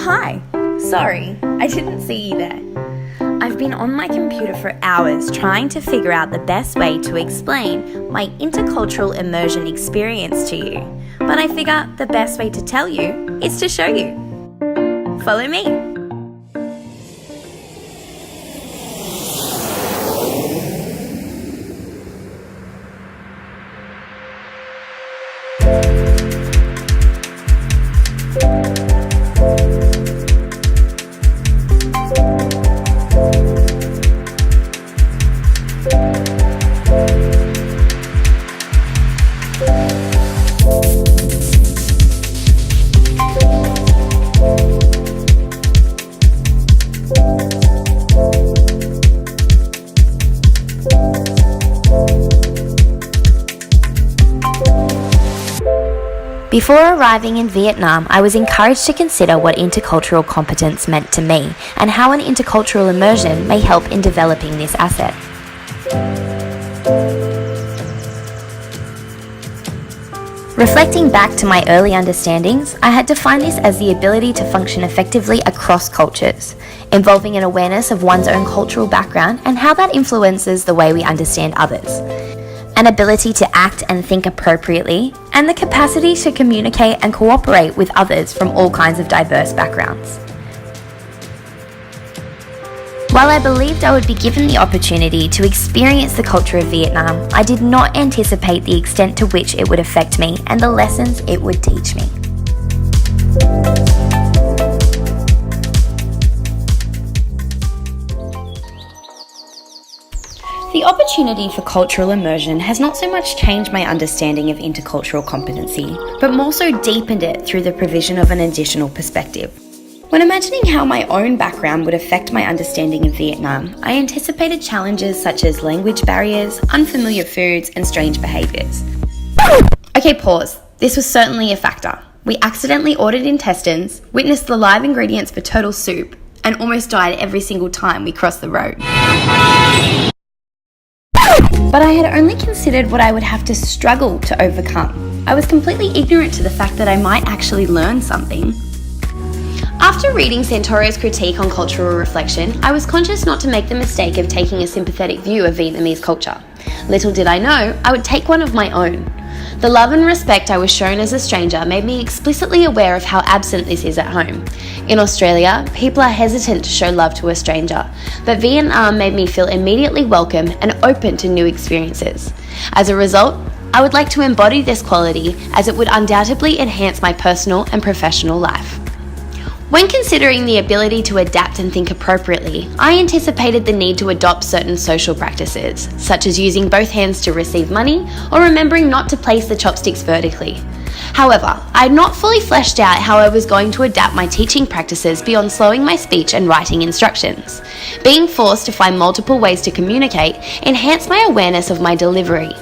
hi. Sorry, I didn't see you there. I've been on my computer for hours trying to figure out the best way to explain my intercultural immersion experience to you. But I figure the best way to tell you is to show you. Follow me. Before arriving in Vietnam, I was encouraged to consider what intercultural competence meant to me and how an intercultural immersion may help in developing this asset. Reflecting back to my early understandings, I had defined this as the ability to function effectively across cultures, involving an awareness of one's own cultural background and how that influences the way we understand others. An ability to act and think appropriately, and the capacity to communicate and cooperate with others from all kinds of diverse backgrounds. While I believed I would be given the opportunity to experience the culture of Vietnam, I did not anticipate the extent to which it would affect me and the lessons it would teach me. The opportunity for cultural immersion has not so much changed my understanding of intercultural competency, but more so deepened it through the provision of an additional perspective. When imagining how my own background would affect my understanding of Vietnam, I anticipated challenges such as language barriers, unfamiliar foods, and strange behaviours. Okay, pause. This was certainly a factor. We accidentally ordered intestines, witnessed the live ingredients for turtle soup, and almost died every single time we crossed the road. But I had only considered what I would have to struggle to overcome. I was completely ignorant to the fact that I might actually learn something. After reading Santoro's critique on cultural reflection, I was conscious not to make the mistake of taking a sympathetic view of Vietnamese culture. Little did I know, I would take one of my own. The love and respect I was shown as a stranger made me explicitly aware of how absent this is at home. In Australia, people are hesitant to show love to a stranger, but Vietnam made me feel immediately welcome and open to new experiences. As a result, I would like to embody this quality as it would undoubtedly enhance my personal and professional life. When considering the ability to adapt and think appropriately, I anticipated the need to adopt certain social practices, such as using both hands to receive money or remembering not to place the chopsticks vertically. However, I had not fully fleshed out how I was going to adapt my teaching practices beyond slowing my speech and writing instructions. Being forced to find multiple ways to communicate enhanced my awareness of my delivery.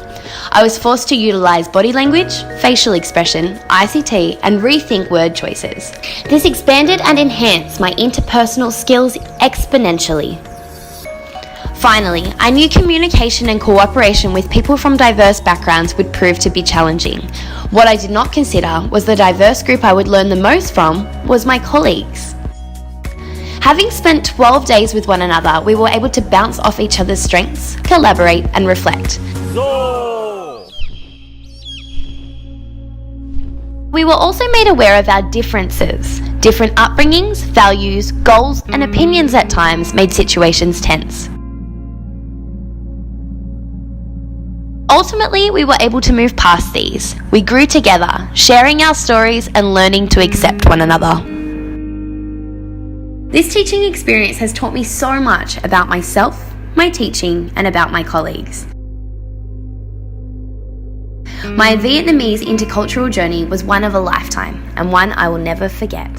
I was forced to utilise body language, facial expression, ICT, and rethink word choices. This expanded and enhanced my interpersonal skills exponentially. Finally, I knew communication and cooperation with people from diverse backgrounds would prove to be challenging. What I did not consider was the diverse group I would learn the most from was my colleagues. Having spent 12 days with one another, we were able to bounce off each other's strengths, collaborate, and reflect. We were also made aware of our differences. Different upbringings, values, goals, and opinions at times made situations tense. Ultimately, we were able to move past these. We grew together, sharing our stories and learning to accept one another. This teaching experience has taught me so much about myself, my teaching, and about my colleagues. My Vietnamese intercultural journey was one of a lifetime, and one I will never forget.